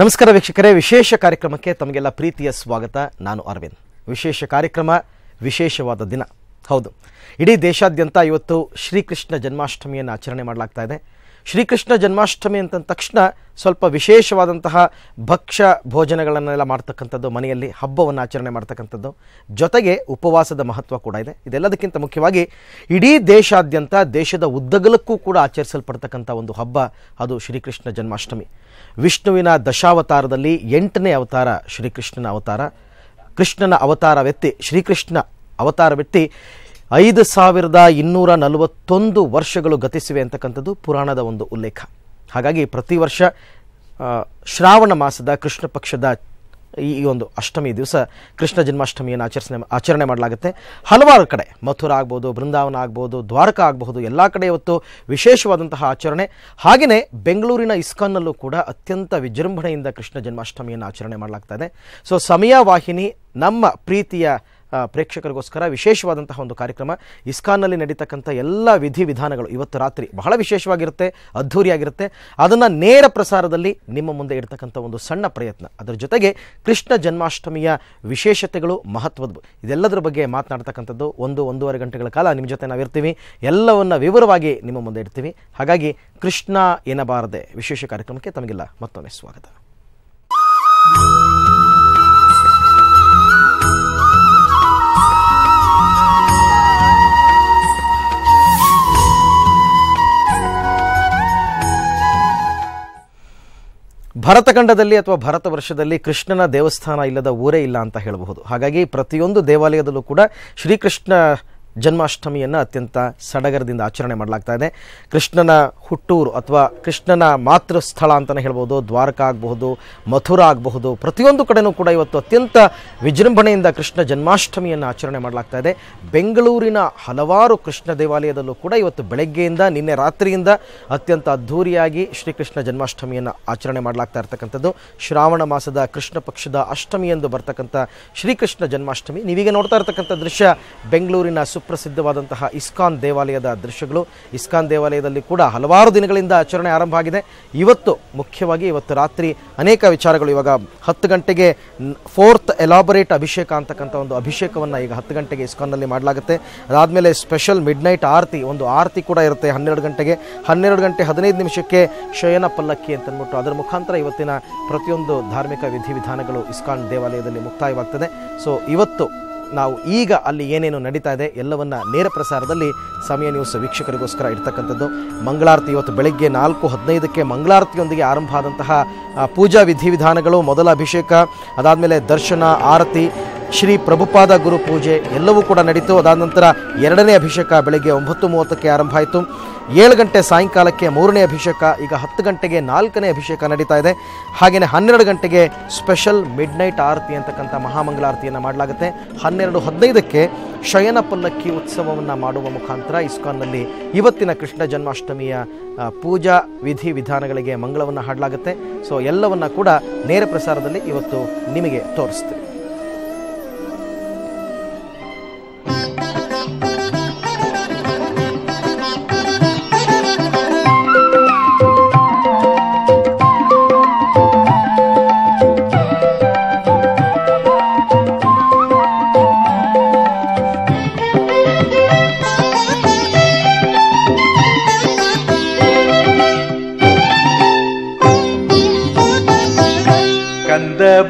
ನಮಸ್ಕಾರ ವೀಕ್ಷಕರೇ, ವಿಶೇಷ ಕಾರ್ಯಕ್ರಮಕ್ಕೆ ತಮಗೆಲ್ಲ ಪ್ರೀತಿಯ ಸ್ವಾಗತ. ನಾನು ಅರವಿಂದ್. ವಿಶೇಷ ಕಾರ್ಯಕ್ರಮ, ವಿಶೇಷವಾದ ದಿನ. ಹೌದು, ಇಡೀ ದೇಶಾದ್ಯಂತ ಇವತ್ತು ಶ್ರೀಕೃಷ್ಣ ಜನ್ಮಾಷ್ಟಮಿಯನ್ನು ಆಚರಣೆ ಮಾಡಲಾಗ್ತಾ ಇದೆ. ಶ್ರೀಕೃಷ್ಣ ಜನ್ಮಾಷ್ಟಮಿ ಅಂತ ತಕ್ಷಣ ಸ್ವಲ್ಪ ವಿಶೇಷವಾದಂತಹ ಭಕ್ಷ್ಯ ಭೋಜನಗಳನ್ನೆಲ್ಲ ಮಾಡ್ತಕ್ಕಂಥದ್ದು, ಮನೆಯಲ್ಲಿ ಹಬ್ಬವನ್ನು ಆಚರಣೆ ಮಾಡ್ತಕ್ಕಂಥದ್ದು, ಜೊತೆಗೆ ಉಪವಾಸದ ಮಹತ್ವ ಕೂಡ ಇದೆ. ಇದೆಲ್ಲದಕ್ಕಿಂತ ಮುಖ್ಯವಾಗಿ ಇಡೀ ದೇಶಾದ್ಯಂತ, ದೇಶದ ಉದ್ದಗಲಕ್ಕೂ ಕೂಡ ಆಚರಿಸಲ್ಪಡ್ತಕ್ಕಂಥ ಒಂದು ಹಬ್ಬ, ಅದು ಶ್ರೀಕೃಷ್ಣ ಜನ್ಮಾಷ್ಟಮಿ. ವಿಷ್ಣುವಿನ ದಶಾವತಾರದಲ್ಲಿ 8ನೇ ಅವತಾರ ಶ್ರೀಕೃಷ್ಣನ ಅವತಾರ. ಕೃಷ್ಣನ ಅವತಾರವೆತ್ತಿ, ಶ್ರೀಕೃಷ್ಣ ಅವತಾರವೆತ್ತಿ 5241 ವರ್ಷಗಳು ಗತಿಸಿವೆ ಅಂತಕ್ಕಂಥದ್ದು ಪುರಾಣದ ಒಂದು ಉಲ್ಲೇಖ. ಹಾಗಾಗಿ ಪ್ರತಿ ವರ್ಷ ಶ್ರಾವಣ ಮಾಸದ ಕೃಷ್ಣ ಪಕ್ಷದ ಈ ಒಂದು ಅಷ್ಟಮಿ ದಿವಸ ಕೃಷ್ಣ ಜನ್ಮಾಷ್ಟಮಿಯನ್ನು ಆಚರಣೆ ಮಾಡಲಾಗುತ್ತೆ. ಹಲವಾರು ಕಡೆ, ಮಥುರಾ ಆಗ್ಬೋದು, ಬೃಂದಾವನ ಆಗ್ಬೋದು, ದ್ವಾರಕಾ ಆಗಬಹುದು, ಎಲ್ಲ ಕಡೆ ಇವತ್ತು ವಿಶೇಷವಾದಂತಹ ಆಚರಣೆ. ಹಾಗೆಯೇ ಬೆಂಗಳೂರಿನ ಇಸ್ಕಾನ್ನಲ್ಲೂ ಕೂಡ ಅತ್ಯಂತ ವಿಜೃಂಭಣೆಯಿಂದ ಕೃಷ್ಣ ಜನ್ಮಾಷ್ಟಮಿಯನ್ನು ಆಚರಣೆ ಮಾಡಲಾಗ್ತಾ ಇದೆ. ಸೊ ಸಮಯ ವಾಹಿನಿ ನಮ್ಮ ಪ್ರೀತಿಯ ಪ್ರೇಕ್ಷಕರಿಗೋಸ್ಕರ ವಿಶೇಷವಾದಂತಹ ಒಂದು ಕಾರ್ಯಕ್ರಮ. ಇಸ್ಕಾನ್ನಲ್ಲಿ ನಡೀತಕ್ಕಂಥ ಎಲ್ಲ ವಿಧಿವಿಧಾನಗಳು ಇವತ್ತು ರಾತ್ರಿ ಬಹಳ ವಿಶೇಷವಾಗಿರುತ್ತೆ, ಅದ್ಧೂರಿಯಾಗಿರುತ್ತೆ. ಅದನ್ನು ನೇರ ಪ್ರಸಾರದಲ್ಲಿ ನಿಮ್ಮ ಮುಂದೆ ಇಡ್ತಕ್ಕಂಥ ಒಂದು ಸಣ್ಣ ಪ್ರಯತ್ನ. ಅದರ ಜೊತೆಗೆ ಕೃಷ್ಣ ಜನ್ಮಾಷ್ಟಮಿಯ ವಿಶೇಷತೆಗಳು, ಮಹತ್ವದ ಇದೆಲ್ಲದರ ಬಗ್ಗೆ ಮಾತನಾಡ್ತಕ್ಕಂಥದ್ದು 1-1.5 ಗಂಟೆಗಳ ಕಾಲ ನಿಮ್ಮ ಜೊತೆ ನಾವಿರ್ತೀವಿ. ಎಲ್ಲವನ್ನ ವಿವರವಾಗಿ ನಿಮ್ಮ ಮುಂದೆ ಇಡ್ತೀವಿ. ಹಾಗಾಗಿ ಕೃಷ್ಣ ಎನ್ನಬಾರದೆ ವಿಶೇಷ ಕಾರ್ಯಕ್ರಮಕ್ಕೆ ತಮಗೆಲ್ಲ ಮತ್ತೊಮ್ಮೆ ಸ್ವಾಗತ. ಭರತಖಂಡದಲ್ಲಿ ಅಥವಾ ಭಾರತ ವರ್ಷದಲ್ಲಿ ಕೃಷ್ಣನ ದೇವಸ್ಥಾನ ಇಲ್ಲದ ಊರೇ ಇಲ್ಲ ಅಂತ ಹೇಳಬಹುದು. ಹಾಗಾಗಿ ಪ್ರತಿಯೊಂದು ದೇವಾಲಯದಲ್ಲೂ ಕೂಡ ಶ್ರೀಕೃಷ್ಣ ಜನ್ಮಾಷ್ಟಮಿಯನ್ನು ಅತ್ಯಂತ ಸಡಗರದಿಂದ ಆಚರಣೆ ಮಾಡಲಾಗ್ತಾ ಇದೆ. ಕೃಷ್ಣನ ಹುಟ್ಟೂರು ಅಥವಾ ಕೃಷ್ಣನ ಮಾತೃಸ್ಥಳ ಅಂತಲೇ ಹೇಳ್ಬೋದು. ದ್ವಾರಕಾ ಆಗಬಹುದು, ಮಥುರಾ ಆಗಬಹುದು, ಪ್ರತಿಯೊಂದು ಕಡೆಯೂ ಕೂಡ ಇವತ್ತು ಅತ್ಯಂತ ವಿಜೃಂಭಣೆಯಿಂದ ಕೃಷ್ಣ ಜನ್ಮಾಷ್ಟಮಿಯನ್ನು ಆಚರಣೆ ಮಾಡಲಾಗ್ತಾ ಇದೆ. ಬೆಂಗಳೂರಿನ ಹಲವಾರು ಕೃಷ್ಣ ದೇವಾಲಯದಲ್ಲೂ ಕೂಡ ಇವತ್ತು ಬೆಳಗ್ಗೆಯಿಂದ ನಿನ್ನೆ ರಾತ್ರಿಯಿಂದ ಅತ್ಯಂತ ಅದ್ಧೂರಿಯಾಗಿ ಶ್ರೀಕೃಷ್ಣ ಜನ್ಮಾಷ್ಟಮಿಯನ್ನು ಆಚರಣೆ ಮಾಡಲಾಗ್ತಾ ಇರ್ತಕ್ಕಂಥದ್ದು. ಶ್ರಾವಣ ಮಾಸದ ಕೃಷ್ಣ ಪಕ್ಷದ ಅಷ್ಟಮಿ ಎಂದು ಬರ್ತಕ್ಕಂಥ ಶ್ರೀಕೃಷ್ಣ ಜನ್ಮಾಷ್ಟಮಿ. ನೀವೀಗ ನೋಡ್ತಾ ಇರ್ತಕ್ಕಂಥ ದೃಶ್ಯ ಬೆಂಗಳೂರಿನ ಸುಪ್ರಸಿದ್ಧವಾದಂತಹ ಇಸ್ಕಾನ್ ದೇವಾಲಯದ ದೃಶ್ಯಗಳು. ಇಸ್ಕಾನ್ ದೇವಾಲಯದಲ್ಲಿ ಕೂಡ ಹಲವಾರು ದಿನಗಳಿಂದ ಆಚರಣೆ ಆರಂಭ ಆಗಿದೆ. ಮುಖ್ಯವಾಗಿ ಇವತ್ತು ರಾತ್ರಿ ಅನೇಕ ವಿಚಾರಗಳು. ಇವಾಗ 10 ಗಂಟೆಗೆ 4th ಎಲಾಬರೇಟ್ ಅಭಿಷೇಕ ಅಂತಕ್ಕಂಥ ಒಂದು ಅಭಿಷೇಕವನ್ನು ಈಗ 10 ಗಂಟೆಗೆ ಇಸ್ಕಾನ್ನಲ್ಲಿ ಮಾಡಲಾಗುತ್ತೆ. ಅದಾದಮೇಲೆ ಸ್ಪೆಷಲ್ ಮಿಡ್ನೈಟ್ ಆರತಿ, ಒಂದು ಆರತಿ ಕೂಡ ಇರುತ್ತೆ 12 ಗಂಟೆಗೆ. 12 ಗಂಟೆ 15 ನಿಮಿಷಕ್ಕೆ ಶಯನ ಪಲ್ಲಕ್ಕಿ ಅಂತಂದ್ಬಿಟ್ಟು ಅದರ ಮುಖಾಂತರ ಇವತ್ತಿನ ಪ್ರತಿಯೊಂದು ಧಾರ್ಮಿಕ ವಿಧಿವಿಧಾನಗಳು ಇಸ್ಕಾನ್ ದೇವಾಲಯದಲ್ಲಿ ಮುಕ್ತಾಯವಾಗ್ತದೆ. ಸೊ ಇವತ್ತು ನಾವು ಈಗ ಅಲ್ಲಿ ಏನೇನು ನಡೀತಾ ಇದೆ ಎಲ್ಲವನ್ನ ನೇರ ಪ್ರಸಾರದಲ್ಲಿ ಸಮಯ ನ್ಯೂಸ್ ವೀಕ್ಷಕರಿಗೋಸ್ಕರ ಇರ್ತಕ್ಕಂಥದ್ದು. ಮಂಗಳಾರತಿ ಇವತ್ತು ಬೆಳಗ್ಗೆ 4:15ಕ್ಕೆ ಮಂಗಳಾರತಿಯೊಂದಿಗೆ ಆರಂಭ ಆದಂತಹ ಪೂಜಾ ವಿಧಿವಿಧಾನಗಳು, ಮೊದಲ ಅಭಿಷೇಕ, ಅದಾದಮೇಲೆ ದರ್ಶನ, ಆರತಿ, ಶ್ರೀ ಪ್ರಭುಪಾದ ಗುರು ಪೂಜೆ ಎಲ್ಲವೂ ಕೂಡ ನಡೀತು. ಅದಾದ ನಂತರ 2ನೇ ಅಭಿಷೇಕ ಬೆಳಗ್ಗೆ 9:30ಕ್ಕೆ ಆರಂಭ ಆಯಿತು. 7 ಗಂಟೆ ಸಾಯಂಕಾಲಕ್ಕೆ 3ನೇ ಅಭಿಷೇಕ. ಈಗ 10 ಗಂಟೆಗೆ 4ನೇ ಅಭಿಷೇಕ ನಡೀತಾ ಇದೆ. ಹಾಗೆಯೇ 12 ಗಂಟೆಗೆ ಸ್ಪೆಷಲ್ ಮಿಡ್ನೈಟ್ ಆರತಿ ಅಂತಕ್ಕಂಥ ಮಹಾಮಂಗಳಾರತಿಯನ್ನು ಮಾಡಲಾಗುತ್ತೆ. 12:15ಕ್ಕೆ ಶಯನ ಪಲ್ಲಕ್ಕಿ ಉತ್ಸವವನ್ನು ಮಾಡುವ ಮುಖಾಂತರ ಇಸ್ಕಾನ್ನಲ್ಲಿ ಇವತ್ತಿನ ಕೃಷ್ಣ ಜನ್ಮಾಷ್ಟಮಿಯ ಪೂಜಾ ವಿಧಿ ವಿಧಾನಗಳಿಗೆ ಮಂಗಳವನ್ನು ಹಾಡಲಾಗುತ್ತೆ. ಸೊ ಎಲ್ಲವನ್ನ ಕೂಡ ನೇರ ಪ್ರಸಾರದಲ್ಲಿ ಇವತ್ತು ನಿಮಗೆ ತೋರಿಸ್ತೀವಿ.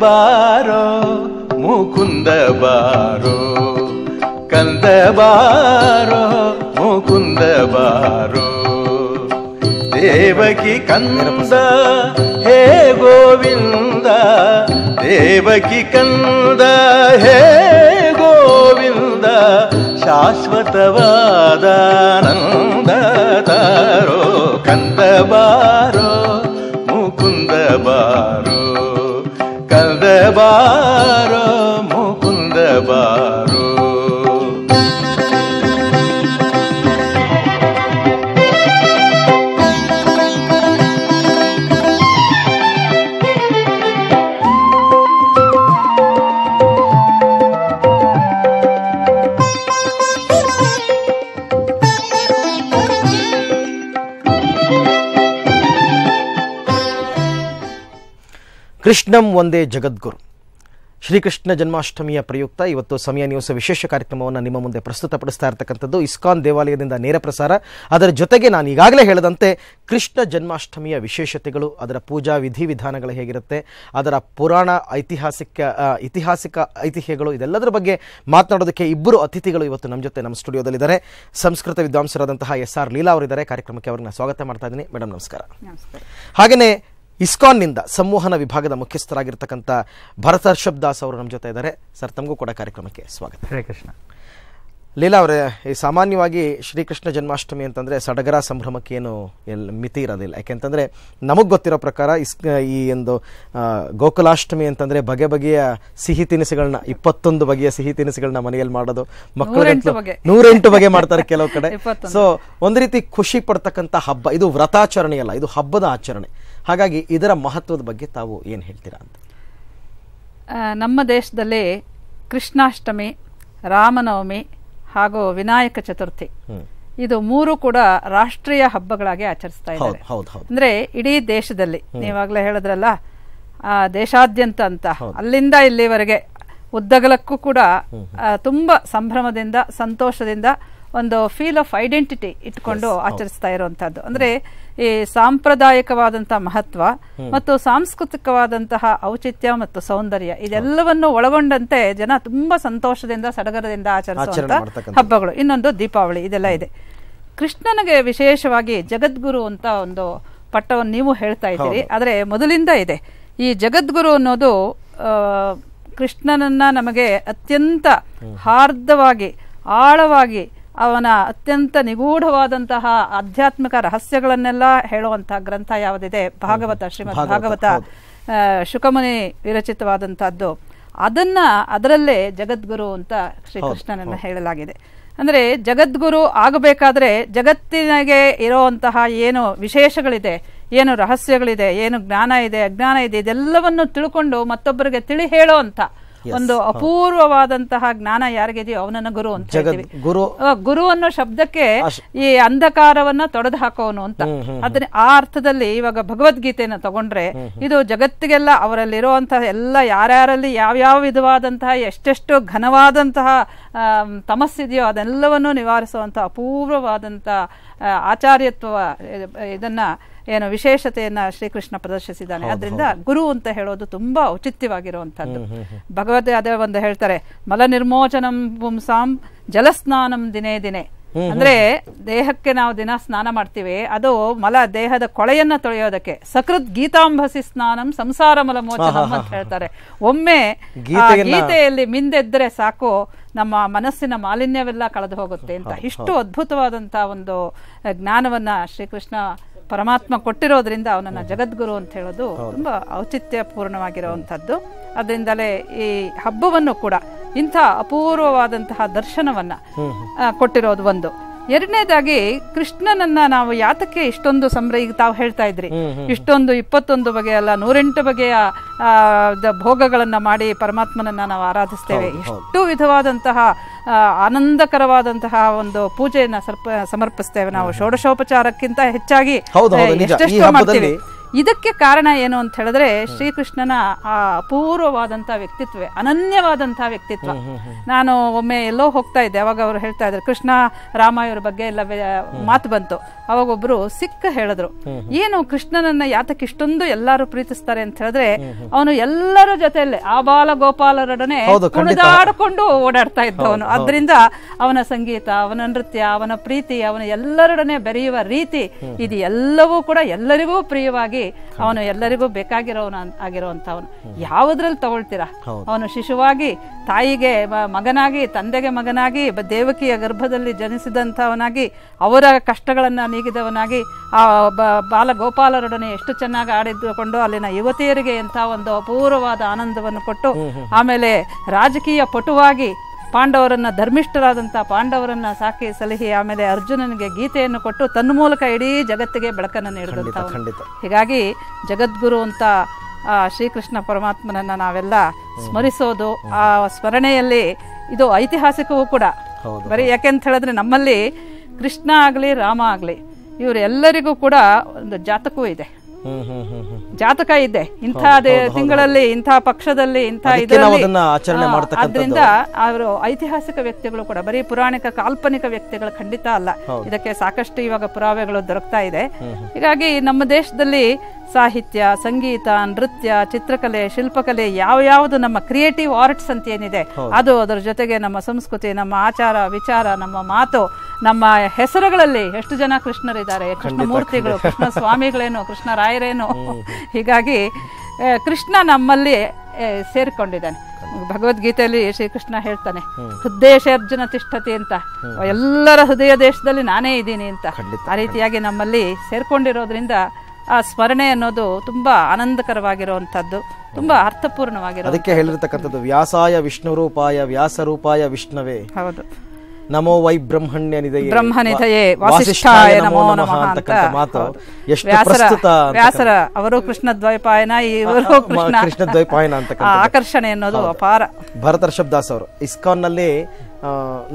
ಬಾರೋ ಮುಕುಂದ ಬಾರೋ, ಕಂದ ಬಾರೋ ಮುಕುಂದ ಬಾರೋ, ದೇವಕಿ ಕಂದ ಹೇ ಗೋವಿಂದ, ದೇವಕಿ ಕಂದ ಹೇ ಗೋವಿಂದ, ಶಾಶ್ವತವಾದ ಆನಂದ ತಾರೋ, ಕಂದ ಬಾರೋ ಮುಕುಂದ ಬಾರೋ, ಕಂದ ಬಾರೋ ಮುಕುಂದ ಬಾರೋ. ಕೃಷ್ಣಂ ಒಂದೇ ಜಗದ್ಗುರು. ಶ್ರೀಕೃಷ್ಣ ಜನ್ಮಾಷ್ಟಮಿಯ ಪ್ರಯುಕ್ತ ಇವತ್ತು ಸಮಯ ನ್ಯೂಸ್ ವಿಶೇಷ ಕಾರ್ಯಕ್ರಮವನ್ನು ನಿಮ್ಮ ಮುಂದೆ ಪ್ರಸ್ತುತಪಡಿಸ್ತಾ ಇರತಕ್ಕಂಥದ್ದು ಇಸ್ಕಾನ್ ದೇವಾಲಯದಿಂದ ನೇರ ಪ್ರಸಾರ. ಅದರ ಜೊತೆಗೆ ನಾನು ಈಗಾಗಲೇ ಹೇಳಿದಂತೆ ಕೃಷ್ಣ ಜನ್ಮಾಷ್ಟಮಿಯ ವಿಶೇಷತೆಗಳು, ಅದರ ಪೂಜಾ ವಿಧಿವಿಧಾನಗಳು ಹೇಗಿರುತ್ತೆ, ಅದರ ಪುರಾಣ ಐತಿಹ್ಯಗಳು, ಇದೆಲ್ಲದರ ಬಗ್ಗೆ ಮಾತನಾಡೋದಕ್ಕೆ ಇಬ್ಬರು ಅತಿಥಿಗಳು ಇವತ್ತು ನಮ್ಮ ಜೊತೆ ನಮ್ಮ ಸ್ಟುಡಿಯೋದಲ್ಲಿದ್ದಾರೆ. ಸಂಸ್ಕೃತ ವಿದ್ವಾಂಸರಾದಂತಹ SR ಲೀಲಾ ಅವರಿದ್ದಾರೆ. ಕಾರ್ಯಕ್ರಮಕ್ಕೆ ಅವ್ರನ್ನ ಸ್ವಾಗತ ಮಾಡ್ತಾ ಇದ್ದೀನಿ. ಮೇಡಮ್ ನಮಸ್ಕಾರ. ಹಾಗೆಯೇ ಇಸ್ಕಾನ್ನಿಂದ ಸಂವಹನ ವಿಭಾಗದ ಮುಖ್ಯಸ್ಥರಾಗಿರ್ತಕ್ಕಂಥ ಭರತ್ ಹರ್ಷಬ್ ದಾಸ್ ಅವರು ನಮ್ಮ ಜೊತೆ ಇದ್ದಾರೆ. ಸರ್, ತಮಗೂ ಕೂಡ ಕಾರ್ಯಕ್ರಮಕ್ಕೆ ಸ್ವಾಗತ. ಹರೇ ಕೃಷ್ಣ. ಲೀಲಾ ಅವರೇ, ಸಾಮಾನ್ಯವಾಗಿ ಶ್ರೀಕೃಷ್ಣ ಜನ್ಮಾಷ್ಟಮಿ ಅಂತಂದರೆ ಸಡಗರ ಸಂಭ್ರಮಕ್ಕೆ ಏನು ಮಿತಿ ಇರೋದಿಲ್ಲ. ಯಾಕೆಂತಂದರೆ ನಮಗೆ ಗೊತ್ತಿರೋ ಪ್ರಕಾರ ಈ ಒಂದು ಗೋಕುಲಾಷ್ಟಮಿ ಅಂತಂದರೆ ಬಗೆ ಬಗೆಯ ಸಿಹಿ ತಿನಿಸುಗಳನ್ನ 21 ಬಗೆಯ ಸಿಹಿ ತಿನಿಸುಗಳನ್ನ ಮನೆಯಲ್ಲಿ ಮಾಡೋದು, ಮಕ್ಕಳು 108 ಬಗೆ ಮಾಡ್ತಾರೆ ಕೆಲವು ಕಡೆ. ಸೊ ಒಂದು ರೀತಿ ಖುಷಿ ಪಡ್ತಕ್ಕಂಥ ಹಬ್ಬ ಇದು. ವ್ರತಾಚರಣೆ ಅಲ್ಲ, ಇದು ಹಬ್ಬದ ಆಚರಣೆ. ಹಾಗಾಗಿ ಇದರ ಮಹತ್ವದ ಬಗ್ಗೆ ತಾವು ಏನು ಹೇಳ್ತೀರಾ ಅಂತ? ನಮ್ಮ ದೇಶದಲ್ಲಿ ಕೃಷ್ಣಾಷ್ಟಮಿ, ರಾಮನವಮಿ ಹಾಗೂ ವಿನಾಯಕ ಚತುರ್ಥಿ ಇದು 3 ಕೂಡ ರಾಷ್ಟ್ರೀಯ ಹಬ್ಬಗಳಾಗಿ ಆಚರಿಸ್ತಾ ಇದ್ದಾರೆ. ಅಂದ್ರೆ ಇಡೀ ದೇಶದಲ್ಲಿ, ನೀವಾಗ್ಲೇ ಹೇಳಿದ್ರಲ್ಲ ದೇಶಾದ್ಯಂತ ಅಂತ, ಅಲ್ಲಿಂದ ಇಲ್ಲಿವರೆಗೆ ಉದ್ದಗಲಕ್ಕೂ ಕೂಡ ತುಂಬಾ ಸಂಭ್ರಮದಿಂದ ಸಂತೋಷದಿಂದ ಒಂದು ಫೀಲ್ ಆಫ್ ಐಡೆಂಟಿಟಿ ಇಟ್ಕೊಂಡು ಆಚರಿಸ್ತಾ ಇರುವಂತಹದ್ದು. ಅಂದ್ರೆ ಈ ಸಾಂಪ್ರದಾಯಿಕವಾದಂತಹ ಮಹತ್ವ ಮತ್ತು ಸಾಂಸ್ಕೃತಿಕವಾದಂತಹ ಔಚಿತ್ಯ ಮತ್ತು ಸೌಂದರ್ಯ ಇದೆಲ್ಲವನ್ನು ಒಳಗೊಂಡಂತೆ ಜನ ತುಂಬಾ ಸಂತೋಷದಿಂದ ಸಡಗರದಿಂದ ಆಚರಿಸುವಂತಹ ಹಬ್ಬಗಳು. ಇನ್ನೊಂದು ದೀಪಾವಳಿ, ಇದೆಲ್ಲ ಇದೆ. ಕೃಷ್ಣನಿಗೆ ವಿಶೇಷವಾಗಿ ಜಗದ್ಗುರು ಅಂತ ಒಂದು ಪಟ್ಟವನ್ನು ನೀವು ಹೇಳ್ತಾ ಇದ್ದೀರಿ. ಆದ್ರೆ ಮೊದಲಿಂದ ಇದೆ ಈ ಜಗದ್ಗುರು ಅನ್ನೋದು. ಕೃಷ್ಣನನ್ನ ನಮಗೆ ಅತ್ಯಂತ ಹಾರ್ದವಾಗಿ ಆಳವಾಗಿ ಅವನ ಅತ್ಯಂತ ನಿಗೂಢವಾದಂತಹ ಆಧ್ಯಾತ್ಮಿಕ ರಹಸ್ಯಗಳನ್ನೆಲ್ಲ ಹೇಳುವಂತಹ ಗ್ರಂಥ ಯಾವುದಿದೆ, ಭಾಗವತ, ಶ್ರೀಮದ್ ಭಾಗವತ, ಶುಕಮುನಿ ವಿರಚಿತವಾದಂತಹದ್ದು. ಅದರಲ್ಲೇ ಜಗದ್ಗುರು ಅಂತ ಶ್ರೀಕೃಷ್ಣನನ್ನ ಹೇಳಲಾಗಿದೆ. ಅಂದ್ರೆ ಜಗದ್ಗುರು ಆಗಬೇಕಾದ್ರೆ ಜಗತ್ತಿನಗೆ ಇರುವಂತಹ ಏನು ವಿಶೇಷಗಳಿದೆ, ಏನು ರಹಸ್ಯಗಳಿದೆ, ಏನು ಜ್ಞಾನ ಇದೆ, ಅಜ್ಞಾನ ಇದೆ, ಇದೆಲ್ಲವನ್ನು ತಿಳ್ಕೊಂಡು ಮತ್ತೊಬ್ಬರಿಗೆ ತಿಳಿ ಹೇಳೋ ಅಂತ ಒಂದು ಅಪೂರ್ವವಾದಂತಹ ಜ್ಞಾನ ಯಾರಿಗಿದೆಯೋ ಅವನನ್ನ ಗುರು ಅಂತ ಹೇಳ್ತೀವಿ. ಗುರು ಅನ್ನೋ ಶಬ್ದಕ್ಕೆ ಈ ಅಂಧಕಾರವನ್ನ ತೊಡೆದು ಹಾಕೋನು ಅಂತ. ಅದನ್ನ ಆ ಅರ್ಥದಲ್ಲಿ ಇವಾಗ ಭಗವದ್ಗೀತೆಯನ್ನ ತಗೊಂಡ್ರೆ ಇದು ಜಗತ್ತಿಗೆಲ್ಲ ಅವರಲ್ಲಿರುವಂತಹ ಎಲ್ಲ ಯಾರ್ಯಾರಲ್ಲಿ ಯಾವ್ಯಾವ ವಿಧವಾದಂತಹ ಎಷ್ಟೆಷ್ಟು ಘನವಾದಂತಹ ತಮಸ್ಸಿದೆಯೋ ಅದೆಲ್ಲವನ್ನು ನಿವಾರಿಸುವಂತಹ ಅಪೂರ್ವವಾದಂತಹ ಆಚಾರ್ಯತ್ವ ಇದನ್ನ ಏನು ವಿಶೇಷತೆಯನ್ನ ಶ್ರೀಕೃಷ್ಣ ಪ್ರದರ್ಶಿಸಿದ್ದಾನೆ. ಅದರಿಂದ ಗುರು ಅಂತ ಹೇಳೋದು ತುಂಬಾ ಔಚಿತ್ಯವಾಗಿರುವಂತಹದ್ದು. ಭಗವದ್ ಅದೇ ಒಂದು ಹೇಳ್ತಾರೆ, ಮಲ ನಿರ್ಮೋಚನಂ ಪುಂಸಾಂ ಜಲಸ್ನಾನಂ ದಿನೇ ದಿನೇ. ಅಂದ್ರೆ ದೇಹಕ್ಕೆ ನಾವು ದಿನ ಸ್ನಾನ ಮಾಡ್ತೀವಿ, ಅದು ಮಲ ದೇಹದ ಕೊಳೆಯನ್ನ ತೊಳೆಯೋದಕ್ಕೆ. ಸಕೃತ್ ಗೀತಾಂಬಸಿ ಸ್ನಾನಂ ಸಂಸಾರ ಮಲ ಮೋಚನಂ ಅಂತ ಹೇಳ್ತಾರೆ. ಒಮ್ಮೆ ಗೀತೆಯಲ್ಲಿ ಮಿಂದೆದ್ರೆ ಸಾಕು, ನಮ್ಮ ಮನಸ್ಸಿನ ಮಾಲಿನ್ಯವೆಲ್ಲ ಕಳೆದು ಹೋಗುತ್ತೆ ಅಂತ. ಇಷ್ಟು ಅದ್ಭುತವಾದಂತಹ ಒಂದು ಜ್ಞಾನವನ್ನ ಶ್ರೀಕೃಷ್ಣ ಪರಮಾತ್ಮ ಕೊಟ್ಟಿರೋದ್ರಿಂದ ಅವನನ್ನ ಜಗದ್ಗುರು ಅಂತ ಹೇಳೋದು ತುಂಬಾ ಔಚಿತ್ಯ ಪೂರ್ಣವಾಗಿರುವಂತಹದ್ದು. ಅದರಿಂದಲೇ ಈ ಹಬ್ಬವನ್ನು ಕೂಡ ಇಂಥ ಅಪೂರ್ವವಾದಂತಹ ದರ್ಶನವನ್ನ ಕೊಟ್ಟಿರೋದು ಒಂದು. ಎರಡನೇದಾಗಿ ಕೃಷ್ಣನನ್ನ ನಾವು ಯಾತಕ್ಕೆ ಇಷ್ಟೊಂದು ಈಗ ತಾವು ಹೇಳ್ತಾ ಇದ್ರಿ, ಇಷ್ಟೊಂದು 21 ಬಗೆಯಲ್ಲ 108 ಬಗೆಯ ಭೋಗಗಳನ್ನ ಮಾಡಿ ಪರಮಾತ್ಮನನ್ನ ನಾವು ಆರಾಧಿಸ್ತೇವೆ. ಎಷ್ಟು ವಿಧವಾದಂತಹ ಆನಂದಕರವಾದಂತಹ ಒಂದು ಪೂಜೆಯನ್ನ ಸಮರ್ಪಿಸ್ತೇವೆ ನಾವು. ಷೋಡಶೋಪಚಾರಕ್ಕಿಂತ ಹೆಚ್ಚಾಗಿ ಎಷ್ಟೆಷ್ಟು ಮಾಡ್ತೀವಿ. ಇದಕ್ಕೆ ಕಾರಣ ಏನು ಅಂತ ಹೇಳಿದ್ರೆ ಶ್ರೀಕೃಷ್ಣನ ಆ ಅಪೂರ್ವವಾದಂತಹ ವ್ಯಕ್ತಿತ್ವೇ, ಅನನ್ಯವಾದಂತಹ ವ್ಯಕ್ತಿತ್ವ. ನಾನು ಒಮ್ಮೆ ಎಲ್ಲೋ ಹೋಗ್ತಾ ಇದ್ದೆ, ಅವಾಗ ಅವರು ಹೇಳ್ತಾ ಇದ್ರು, ಕೃಷ್ಣ ರಾಮ ಇವರ ಬಗ್ಗೆ ಎಲ್ಲ ಮಾತು ಬಂತು. ಅವಾಗ ಒಬ್ರು ಸಿಕ್ಕ ಹೇಳಿದ್ರು, ಏನು ಕೃಷ್ಣನನ್ನ ಯಾತಕ್ಕೆ ಇಷ್ಟೊಂದು ಎಲ್ಲರೂ ಪ್ರೀತಿಸ್ತಾರೆ ಅಂತ ಹೇಳಿದ್ರೆ ಅವನು ಎಲ್ಲರ ಜೊತೆಯಲ್ಲೇ ಆ ಬಾಲ ಗೋಪಾಲರೊಡನೆ ಕುಣಿದಾಡಿಕೊಂಡು ಓಡಾಡ್ತಾ ಇದ್ದವನು. ಅದರಿಂದ ಅವನ ಸಂಗೀತ, ಅವನ ನೃತ್ಯ, ಅವನ ಪ್ರೀತಿ, ಅವನ ಎಲ್ಲರೊಡನೆ ಬೆರೆಯುವ ರೀತಿ, ಇದು ಎಲ್ಲವೂ ಕೂಡ ಎಲ್ಲರಿಗೂ ಪ್ರಿಯವಾಗಿ ಅವನು ಎಲ್ಲರಿಗೂ ಆಗಿರುವಂತವನು. ಯಾವುದ್ರಲ್ಲಿ ತಗೊಳ್ತೀರಾ, ಅವನು ಶಿಶುವಾಗಿ ತಾಯಿಗೆ ಮಗನಾಗಿ, ತಂದೆಗೆ ಮಗನಾಗಿ, ದೇವಕಿಯ ಗರ್ಭದಲ್ಲಿ ಜನಿಸಿದಂಥವನಾಗಿ, ಅವರ ಕಷ್ಟಗಳನ್ನ ನೀಗಿದವನಾಗಿ, ಆ ಬಾಲ ಗೋಪಾಲರೊಡನೆ ಎಷ್ಟು ಚೆನ್ನಾಗಿ ಆಡಿದುಕೊಂಡು ಅಲ್ಲಿನ ಯುವತಿಯರಿಗೆ ಎಂಥ ಒಂದು ಅಪೂರ್ವವಾದ ಆನಂದವನ್ನು ಕೊಟ್ಟು, ಆಮೇಲೆ ರಾಜಕೀಯ ಪಟುವಾಗಿ ಪಾಂಡವರನ್ನ, ಧರ್ಮಿಷ್ಠರಾದಂತಹ ಪಾಂಡವರನ್ನ ಸಾಕಿ ಸಲಹಿ, ಆಮೇಲೆ ಅರ್ಜುನನಿಗೆ ಗೀತೆಯನ್ನು ಕೊಟ್ಟು ತನ್ನ ಮೂಲಕ ಇಡೀ ಜಗತ್ತಿಗೆ ಬೆಳಕನ್ನು ನೀಡಿದಂಥವನು. ಹೀಗಾಗಿ ಜಗದ್ಗುರು ಅಂತ ಶ್ರೀಕೃಷ್ಣ ಪರಮಾತ್ಮನನ್ನ ನಾವೆಲ್ಲ ಸ್ಮರಿಸೋದು, ಆ ಸ್ಮರಣೆಯಲ್ಲಿ ಇದು ಐತಿಹಾಸಿಕವೂ ಕೂಡ. ಬರೀ ಯಾಕೆಂತ ಹೇಳಿದ್ರೆ ನಮ್ಮಲ್ಲಿ ಕೃಷ್ಣ ಆಗ್ಲಿ ರಾಮ ಆಗ್ಲಿ ಇವರೆಲ್ಲರಿಗೂ ಕೂಡ ಒಂದು ಜಾತಕವೂ ಇದೆ. ಜಾತಕ ಇದೆ, ಇಂಥ ತಿಂಗಳಲ್ಲಿ, ಇಂಥ ಪಕ್ಷದಲ್ಲಿ, ಇಂಥ ಇದರಲ್ಲಿ. ಆದ್ರಿಂದ ಅವರು ಐತಿಹಾಸಿಕ ವ್ಯಕ್ತಿಗಳು ಕೂಡ, ಬರೀ ಪುರಾಣಿಕ ಕಾಲ್ಪನಿಕ ವ್ಯಕ್ತಿಗಳು ಖಂಡಿತ ಅಲ್ಲ. ಇದಕ್ಕೆ ಸಾಕಷ್ಟು ಇವಾಗ ಪುರಾವೆಗಳು ದೊರಕ್ತಾ ಇದೆ. ಹೀಗಾಗಿ ನಮ್ಮ ದೇಶದಲ್ಲಿ ಸಾಹಿತ್ಯ, ಸಂಗೀತ, ನೃತ್ಯ, ಚಿತ್ರಕಲೆ, ಶಿಲ್ಪಕಲೆ, ಯಾವ್ಯಾವುದು ನಮ್ಮ ಕ್ರಿಯೇಟಿವ್ ಆರ್ಟ್ಸ್ ಅಂತ ಏನಿದೆ ಅದು, ಅದರ ಜೊತೆಗೆ ನಮ್ಮ ಸಂಸ್ಕೃತಿ, ನಮ್ಮ ಆಚಾರ ವಿಚಾರ, ನಮ್ಮ ಮಾತು, ನಮ್ಮ ಹೆಸರುಗಳಲ್ಲಿ ಎಷ್ಟು ಜನ ಕೃಷ್ಣರಿದ್ದಾರೆ, ಕೃಷ್ಣ ಮೂರ್ತಿಗಳು, ಕೃಷ್ಣ ಸ್ವಾಮಿಗಳೇನು, ಕೃಷ್ಣ ರಾಯರೇನು. ಹೀಗಾಗಿ ಕೃಷ್ಣ ನಮ್ಮಲ್ಲಿ ಸೇರಿಕೊಂಡಿದ್ದಾನೆ. ಭಗವದ್ಗೀತೆಯಲ್ಲಿ ಶ್ರೀಕೃಷ್ಣ ಹೇಳ್ತಾನೆ, ಹೃದಯೇಶರ್ಜುನ ತಿಷ್ಠತಿ ಅಂತ, ಎಲ್ಲರ ಹೃದಯ ದೇಶದಲ್ಲಿ ನಾನೇ ಇದ್ದೀನಿ ಅಂತ. ಆ ರೀತಿಯಾಗಿ ನಮ್ಮಲ್ಲಿ ಸೇರ್ಕೊಂಡಿರೋದ್ರಿಂದ ಆ ಸ್ಮರಣೆ ಅನ್ನೋದು ತುಂಬಾ ಆನಂದಕರವಾಗಿರುವಂತದ್ದು, ತುಂಬಾ ಅರ್ಥಪೂರ್ಣವಾಗಿರೋ. ಅದಕ್ಕೆ ಹೇಳಿರ್ತಕ್ಕಂಥದ್ದು ವ್ಯಾಸಾಯ ವಿಷ್ಣು ರೂಪಾಯ ವ್ಯಾಸ ರೂಪಾಯ ವಿಷ್ಣುವೇ. ಹೌದು. ನಮೋ ವೈ ಬ್ರಹ್ಮಣ್ಯನಿದಯೇ ವಾಸಿಷ್ಠಾಯ ನಮೋ ನಮಃ ಅಂತ ಮಾತು ಎಷ್ಟು ಪ್ರಸ್ತುತ. ವ್ಯಾಸರ ಅವರು ಕೃಷ್ಣ ದ್ವೈಪಾಯನ, ಇವರು ಕೃಷ್ಣ ದ್ವೈಪಾಯನ ಅಂತ ಆಕರ್ಷಣೆ ಅನ್ನೋದು ಅಪಾರ. ಭರತರ್ಷಭ್ ದಾಸ್ ಅವರು ಇಸ್ಕಾನ್ ನಲ್ಲಿ